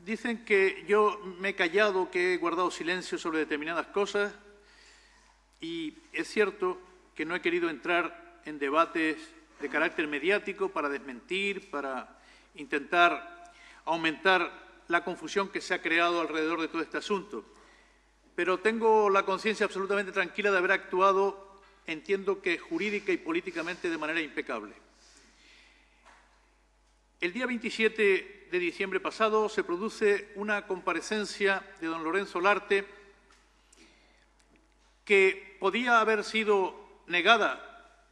Dicen que yo me he callado, que he guardado silencio sobre determinadas cosas y es cierto que no he querido entrar en debates de carácter mediático para desmentir, para intentar aumentar la confusión que se ha creado alrededor de todo este asunto. Pero tengo la conciencia absolutamente tranquila de haber actuado, entiendo que jurídica y políticamente de manera impecable. El día 27 de diciembre pasado se produce una comparecencia de don Lorenzo Olarte que podía haber sido negada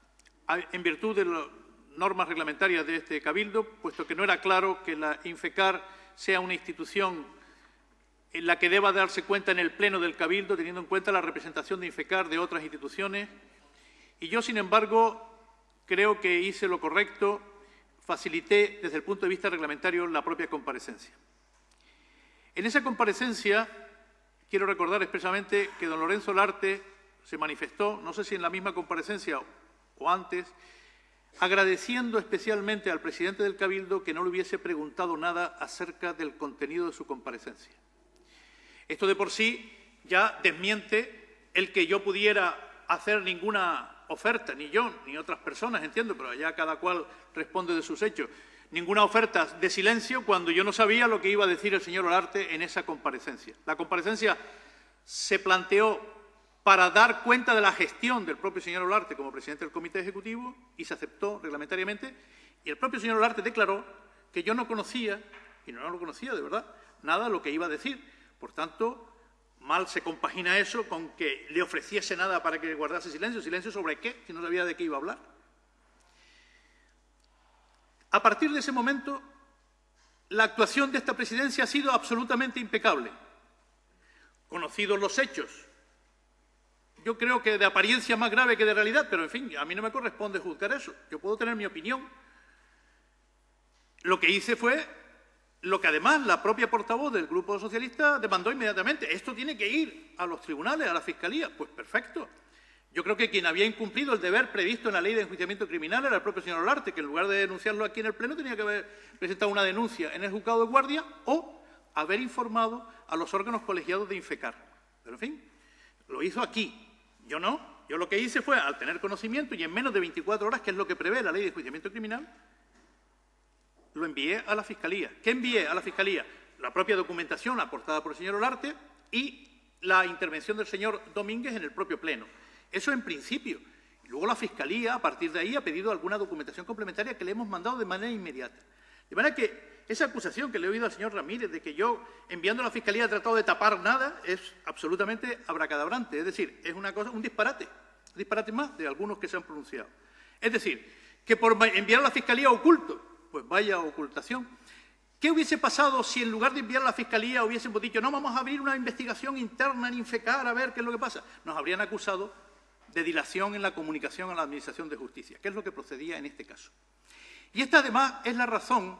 en virtud de las normas reglamentarias de este Cabildo, puesto que no era claro que la Infecar sea una institución en la que deba darse cuenta en el Pleno del Cabildo, teniendo en cuenta la representación de Infecar de otras instituciones. Y yo, sin embargo, creo que hice lo correcto, facilité desde el punto de vista reglamentario la propia comparecencia. En esa comparecencia quiero recordar expresamente que don Lorenzo Olarte se manifestó, no sé si en la misma comparecencia o antes, agradeciendo especialmente al presidente del Cabildo que no le hubiese preguntado nada acerca del contenido de su comparecencia. Esto de por sí ya desmiente el que yo pudiera hacer ninguna oferta, ni yo, ni otras personas, entiendo, pero allá cada cual responde de sus hechos, ninguna oferta de silencio cuando yo no sabía lo que iba a decir el señor Olarte en esa comparecencia. La comparecencia se planteó para dar cuenta de la gestión del propio señor Olarte como presidente del Comité Ejecutivo y se aceptó reglamentariamente y el propio señor Olarte declaró que yo no conocía, y no lo conocía de verdad, nada de lo que iba a decir. Por tanto, mal se compagina eso con que le ofreciese nada para que guardase silencio. ¿Silencio sobre qué? Si no sabía de qué iba a hablar. A partir de ese momento, la actuación de esta presidencia ha sido absolutamente impecable. Conocidos los hechos, yo creo que de apariencia más grave que de realidad, pero en fin, a mí no me corresponde juzgar eso. Yo puedo tener mi opinión. Lo que hice fue lo que además la propia portavoz del Grupo Socialista demandó inmediatamente. Esto tiene que ir a los tribunales, a la Fiscalía. Pues perfecto. Yo creo que quien había incumplido el deber previsto en la Ley de Enjuiciamiento Criminal era el propio señor Olarte, que en lugar de denunciarlo aquí en el Pleno tenía que haber presentado una denuncia en el Juzgado de Guardia o haber informado a los órganos colegiados de Infecar. Pero en fin, lo hizo aquí. Yo no. Yo lo que hice fue, al tener conocimiento y en menos de 24 horas, que es lo que prevé la Ley de Enjuiciamiento Criminal, lo envié a la Fiscalía. ¿Qué envié a la Fiscalía? La propia documentación aportada por el señor Olarte y la intervención del señor Domínguez en el propio Pleno. Eso en principio. Y luego la Fiscalía, a partir de ahí, ha pedido alguna documentación complementaria que le hemos mandado de manera inmediata. De manera que esa acusación que le he oído al señor Ramírez de que yo, enviando a la Fiscalía, he tratado de tapar nada, es absolutamente abracadabrante. Es decir, es una cosa, un disparate más de algunos que se han pronunciado. Es decir, que por enviar a la Fiscalía oculto, pues vaya ocultación. ¿Qué hubiese pasado si en lugar de enviar a la Fiscalía hubiésemos dicho no, vamos a abrir una investigación interna en Infecar a ver qué es lo que pasa? Nos habrían acusado de dilación en la comunicación a la Administración de Justicia, que es lo que procedía en este caso. Y esta además es la razón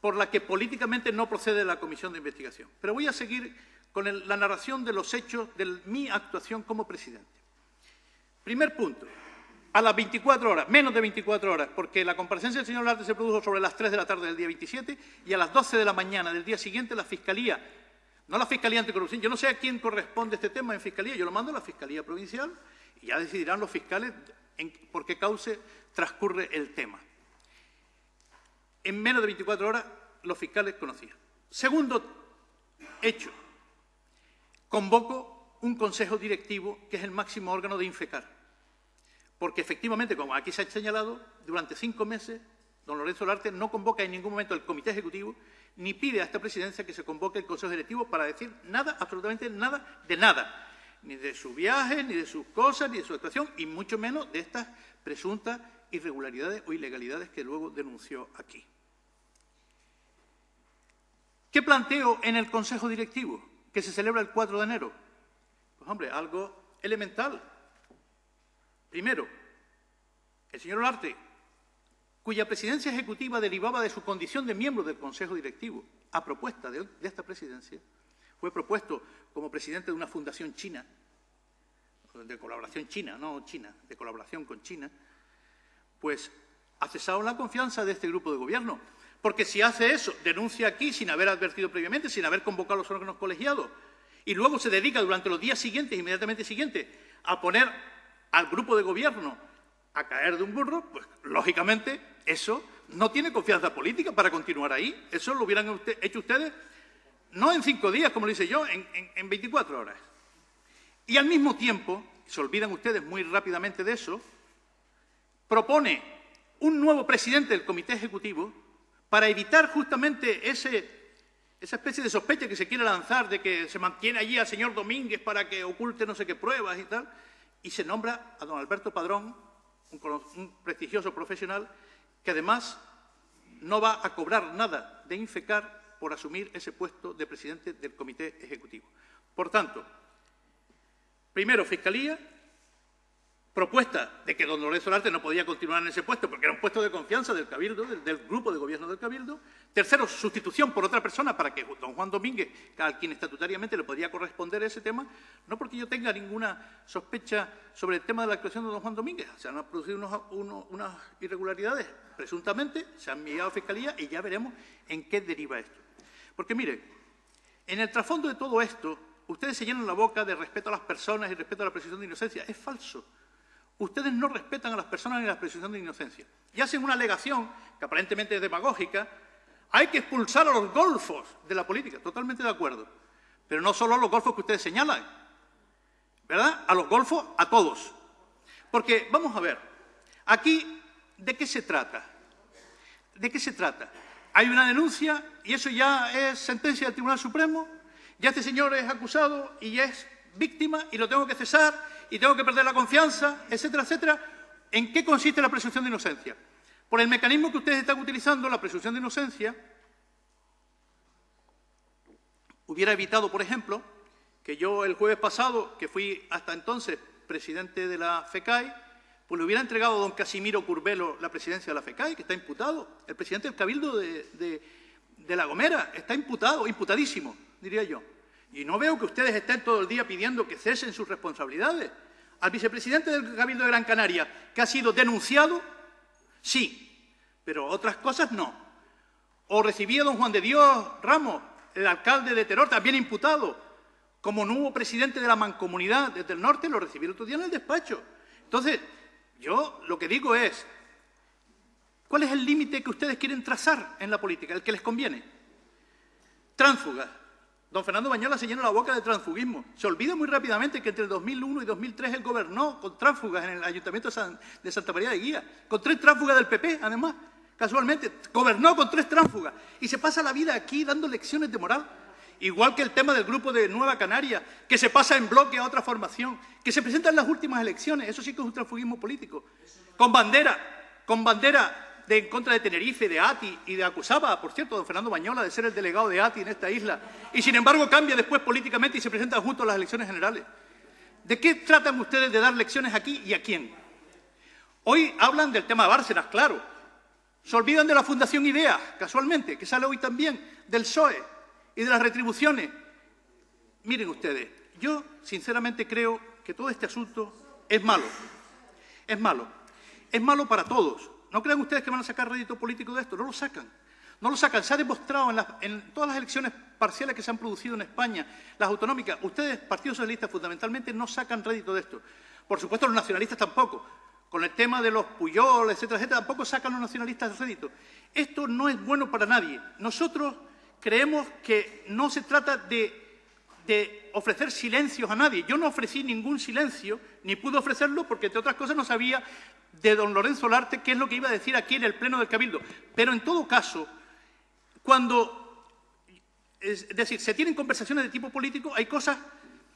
por la que políticamente no procede la Comisión de Investigación. Pero voy a seguir con la narración de los hechos de mi actuación como presidente. Primer punto. A las 24 horas, menos de 24 horas, porque la comparecencia del señor Olarte se produjo sobre las 3 de la tarde del día 27 y a las 12 de la mañana del día siguiente la Fiscalía, no la Fiscalía Anticorrupción, yo no sé a quién corresponde este tema en Fiscalía, yo lo mando a la Fiscalía Provincial y ya decidirán los fiscales por qué cauce transcurre el tema. En menos de 24 horas los fiscales conocían. Segundo hecho, convoco un consejo directivo que es el máximo órgano de Infecar. Porque efectivamente, como aquí se ha señalado, durante 5 meses don Lorenzo Olarte no convoca en ningún momento el Comité Ejecutivo ni pide a esta presidencia que se convoque el Consejo Directivo para decir nada, absolutamente nada, de nada. Ni de su viaje, ni de sus cosas, ni de su actuación, y mucho menos de estas presuntas irregularidades o ilegalidades que luego denunció aquí. ¿Qué planteo en el Consejo Directivo, que se celebra el 4 de enero? Pues hombre, algo elemental. Primero, el señor Olarte, cuya presidencia ejecutiva derivaba de su condición de miembro del Consejo Directivo, a propuesta de esta presidencia, fue propuesto como presidente de una fundación china, de colaboración china, no china, de colaboración con China, pues ha cesado la confianza de este grupo de gobierno. Porque si hace eso, denuncia aquí sin haber advertido previamente, sin haber convocado a los órganos colegiados, y luego se dedica durante los días siguientes, inmediatamente siguientes, a poner al grupo de gobierno a caer de un burro, pues lógicamente eso no tiene confianza política para continuar ahí. Eso lo hubieran hecho ustedes no en 5 días, como lo hice yo, en 24 horas. Y al mismo tiempo, se olvidan ustedes muy rápidamente de eso, propone un nuevo presidente del Comité Ejecutivo para evitar justamente esa especie de sospecha que se quiere lanzar de que se mantiene allí al señor Domínguez para que oculte no sé qué pruebas y tal, y se nombra a don Alberto Padrón, un prestigioso profesional, que además no va a cobrar nada de Infecar por asumir ese puesto de presidente del Comité Ejecutivo. Por tanto, primero, Fiscalía, propuesta de que don Lorenzo Larte no podía continuar en ese puesto porque era un puesto de confianza del Cabildo, del grupo de gobierno del Cabildo. Tercero, sustitución por otra persona para que don Juan Domínguez, a quien estatutariamente le podía corresponder ese tema, no porque yo tenga ninguna sospecha sobre el tema de la actuación de don Juan Domínguez. Se han producido unas irregularidades, presuntamente, se han enviado a Fiscalía y ya veremos en qué deriva esto. Porque, mire, en el trasfondo de todo esto, ustedes se llenan la boca de respeto a las personas y respeto a la presunción de inocencia. Es falso. Ustedes no respetan a las personas ni la presunción de inocencia. Y hacen una alegación, que aparentemente es demagógica, hay que expulsar a los golfos de la política. Totalmente de acuerdo. Pero no solo a los golfos que ustedes señalan, ¿verdad? A los golfos, a todos. Porque, vamos a ver, aquí, ¿de qué se trata? ¿De qué se trata? Hay una denuncia y eso ya es sentencia del Tribunal Supremo, ya este señor es acusado y es víctima y lo tengo que cesar y tengo que perder la confianza, etcétera, etcétera. ¿En qué consiste la presunción de inocencia? Por el mecanismo que ustedes están utilizando, la presunción de inocencia hubiera evitado, por ejemplo, que yo el jueves pasado, que fui hasta entonces presidente de la FECAI, pues le hubiera entregado a don Casimiro Curbelo la presidencia de la FECAI, que está imputado. El presidente del Cabildo de La Gomera está imputado, imputadísimo, diría yo. Y no veo que ustedes estén todo el día pidiendo que cesen sus responsabilidades. Al vicepresidente del Cabildo de Gran Canaria, que ha sido denunciado, sí, pero otras cosas no. O recibía don Juan de Dios Ramos, el alcalde de Teror, también imputado. Como nuevo presidente de la Mancomunidad desde el norte, lo recibí el otro día en el despacho. Entonces, yo lo que digo es, ¿cuál es el límite que ustedes quieren trazar en la política, el que les conviene? Tránsfugas. Don Fernando Bañola se llena la boca de transfugismo. Se olvida muy rápidamente que entre el 2001 y 2003 él gobernó con tránsfugas en el Ayuntamiento de Santa María de Guía, con 3 tránsfugas del PP, además, casualmente. Gobernó con 3 tránsfugas y se pasa la vida aquí dando lecciones de moral. Igual que el tema del grupo de Nueva Canaria, que se pasa en bloque a otra formación, que se presenta en las últimas elecciones. Eso sí que es un transfugismo político. Con bandera en contra de Tenerife, de ATI y de acusaba, por cierto, a don Fernando Bañola de ser el delegado de ATI en esta isla. Y sin embargo cambia después políticamente y se presenta junto a las elecciones generales. ¿De qué tratan ustedes de dar lecciones aquí y a quién? Hoy hablan del tema de Bárcenas, claro. Se olvidan de la Fundación IDEA, casualmente, que sale hoy también, del PSOE y de las retribuciones. Miren ustedes, yo sinceramente creo que todo este asunto es malo. Es malo. Es malo para todos. ¿No creen ustedes que van a sacar rédito político de esto? No lo sacan. No lo sacan. Se ha demostrado en todas las elecciones parciales que se han producido en España, las autonómicas, ustedes, Partido Socialista, fundamentalmente, no sacan rédito de esto. Por supuesto, los nacionalistas tampoco. Con el tema de los Puyol, etcétera, etcétera, tampoco sacan los nacionalistas rédito. Esto no es bueno para nadie. Nosotros creemos que no se trata de ofrecer silencios a nadie. Yo no ofrecí ningún silencio, ni pude ofrecerlo porque, entre otras cosas, no sabía de don Lorenzo Larte qué es lo que iba a decir aquí en el Pleno del Cabildo. Pero, en todo caso, es decir, se tienen conversaciones de tipo político, hay cosas...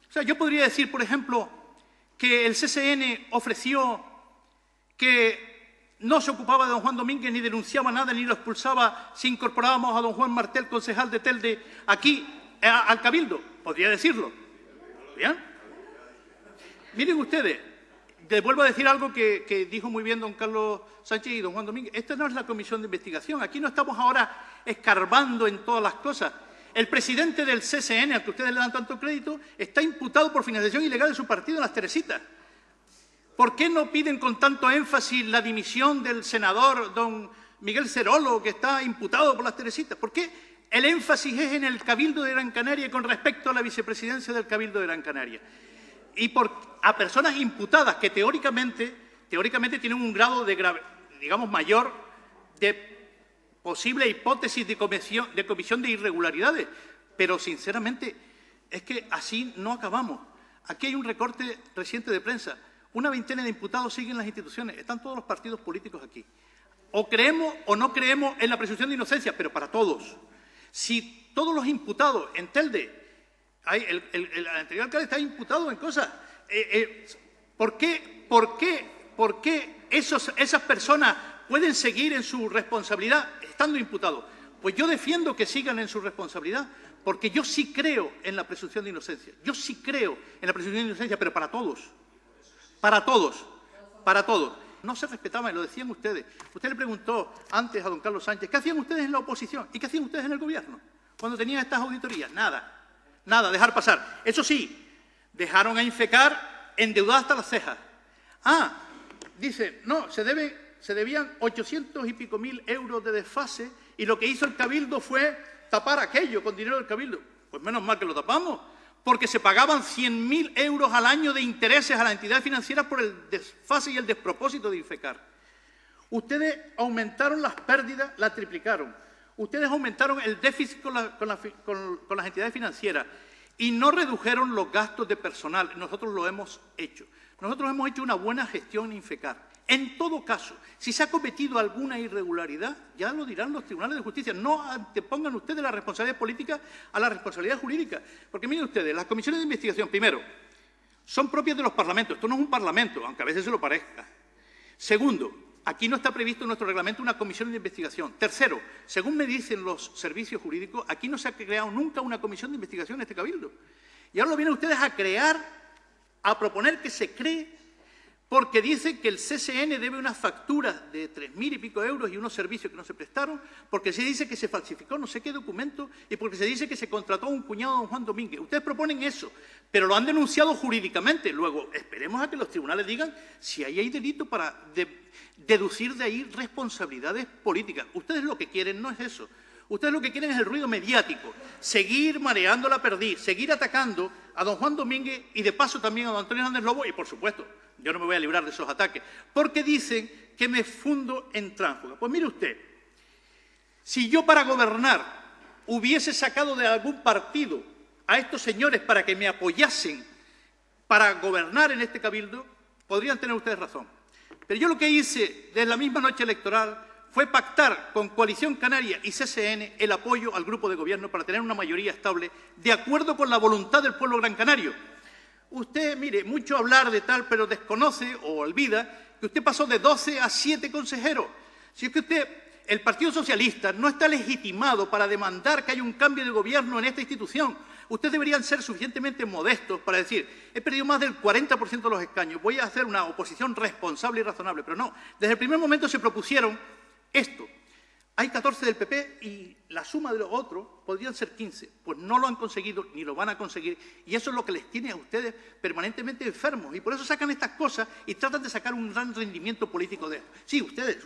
O sea, yo podría decir, por ejemplo, que el CSN ofreció que no se ocupaba de don Juan Domínguez, ni denunciaba nada, ni lo expulsaba si incorporábamos a don Juan Martel, concejal de Telde, aquí al Cabildo. Podría decirlo. ¿Bien? Miren ustedes, les vuelvo a decir algo que dijo muy bien don Carlos Sánchez y don Juan Domínguez. Esta no es la comisión de investigación. Aquí no estamos ahora escarbando en todas las cosas. El presidente del CSN, al que ustedes le dan tanto crédito, está imputado por financiación ilegal de su partido en Las Teresitas. ¿Por qué no piden con tanto énfasis la dimisión del senador don Miguel Cerolo, que está imputado por las Teresitas? ¿Por qué el énfasis es en el Cabildo de Gran Canaria con respecto a la vicepresidencia del Cabildo de Gran Canaria? Y a personas imputadas que teóricamente tienen un grado de digamos, mayor de posible hipótesis de comisión de irregularidades. Pero, sinceramente, es que así no acabamos. Aquí hay un recorte reciente de prensa. Una veintena de imputados siguen las instituciones. Están todos los partidos políticos aquí. O creemos o no creemos en la presunción de inocencia, pero para todos. Si todos los imputados en Telde, el anterior alcalde está imputado en cosas, ¿por qué esas personas pueden seguir en su responsabilidad estando imputados? Pues yo defiendo que sigan en su responsabilidad, porque yo sí creo en la presunción de inocencia. Yo sí creo en la presunción de inocencia, pero para todos. Para todos. Para todos. No se respetaban, y lo decían ustedes. Usted le preguntó antes a don Carlos Sánchez, ¿qué hacían ustedes en la oposición? ¿Y qué hacían ustedes en el gobierno? Cuando tenían estas auditorías. Nada. Nada, dejar pasar. Eso sí, dejaron a Infecar endeudada hasta las cejas. Dice, no, se debían 800 y pico mil euros de desfase y lo que hizo el Cabildo fue tapar aquello con dinero del Cabildo. Pues menos mal que lo tapamos, porque se pagaban 100.000 euros al año de intereses a la entidad financiera por el desfase y el despropósito de Infecar. Ustedes aumentaron las pérdidas, las triplicaron. Ustedes aumentaron el déficit con las entidades financieras y no redujeron los gastos de personal. Nosotros lo hemos hecho. Nosotros hemos hecho una buena gestión en Infecar. En todo caso, si se ha cometido alguna irregularidad, ya lo dirán los tribunales de justicia. No antepongan ustedes la responsabilidad política a la responsabilidad jurídica. Porque miren ustedes, las comisiones de investigación, primero, son propias de los parlamentos. Esto no es un parlamento, aunque a veces se lo parezca. Segundo, aquí no está previsto en nuestro reglamento una comisión de investigación. Tercero, según me dicen los servicios jurídicos, aquí no se ha creado nunca una comisión de investigación en este Cabildo. Y ahora lo vienen ustedes a proponer que se cree, porque dicen que el CSN debe unas facturas de 3.000 y pico euros y unos servicios que no se prestaron, porque se dice que se falsificó no sé qué documento y porque se dice que se contrató a un cuñado de don Juan Domínguez. Ustedes proponen eso, pero lo han denunciado jurídicamente. Luego, esperemos a que los tribunales digan si ahí hay delito para deducir de ahí responsabilidades políticas. Ustedes lo que quieren no es eso. Ustedes lo que quieren es el ruido mediático, seguir mareando la perdiz, seguir atacando a don Juan Domínguez y de paso también a don Antonio Hernández Lobo y, por supuesto, yo no me voy a librar de esos ataques, porque dicen que me fundo en tránsfuga. Pues mire usted, si yo para gobernar hubiese sacado de algún partido a estos señores para que me apoyasen para gobernar en este Cabildo, podrían tener ustedes razón. Pero yo lo que hice desde la misma noche electoral fue pactar con Coalición Canaria y CSN el apoyo al grupo de gobierno para tener una mayoría estable de acuerdo con la voluntad del pueblo gran canario. Usted, mire, mucho hablar de tal, pero desconoce o olvida que usted pasó de 12 a 7 consejeros. Si es que el Partido Socialista no está legitimado para demandar que haya un cambio de gobierno en esta institución. Ustedes deberían ser suficientemente modestos para decir, he perdido más del 40% de los escaños, voy a hacer una oposición responsable y razonable. Pero no, desde el primer momento se propusieron esto. Hay 14 del PP y la suma de los otros podrían ser 15. Pues no lo han conseguido ni lo van a conseguir. Y eso es lo que les tiene a ustedes permanentemente enfermos. Y por eso sacan estas cosas y tratan de sacar un gran rendimiento político de esto. Sí, ustedes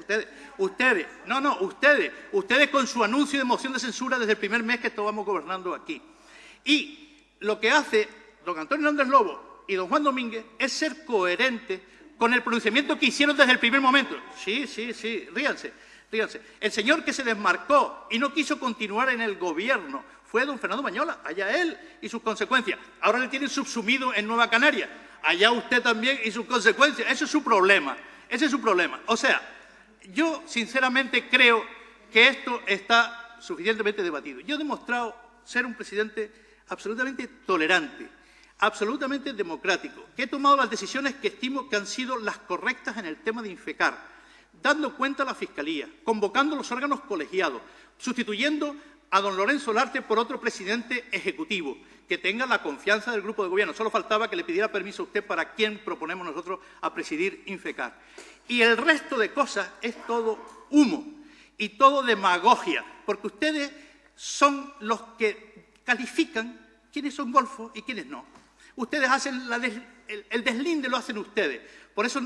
con su anuncio de moción de censura desde el primer mes que estábamos gobernando aquí. Y lo que hace don Antonio Hernández Lobo y don Juan Domínguez es ser coherentes con el pronunciamiento que hicieron desde el primer momento. Sí, ríanse. El señor que se desmarcó y no quiso continuar en el gobierno fue don Fernando Bañola, allá él y sus consecuencias. Ahora le tienen subsumido en Nueva Canaria, allá usted también y sus consecuencias. Ese es su problema, O sea, yo sinceramente creo que esto está suficientemente debatido. Yo he demostrado ser un presidente absolutamente tolerante, absolutamente democrático, que he tomado las decisiones que estimo que han sido las correctas en el tema de Infecar, dando cuenta a la Fiscalía, convocando los órganos colegiados, sustituyendo a don Lorenzo Larte por otro presidente ejecutivo, que tenga la confianza del grupo de gobierno. Solo faltaba que le pidiera permiso a usted para quién proponemos nosotros a presidir Infecar. Y el resto de cosas es todo humo y todo demagogia, porque ustedes son los que califican quiénes son golfos y quiénes no. Ustedes hacen el deslinde, lo hacen ustedes. Por eso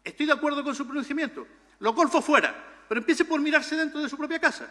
estoy de acuerdo con su pronunciamiento. Los golfos fuera, pero empiece por mirarse dentro de su propia casa.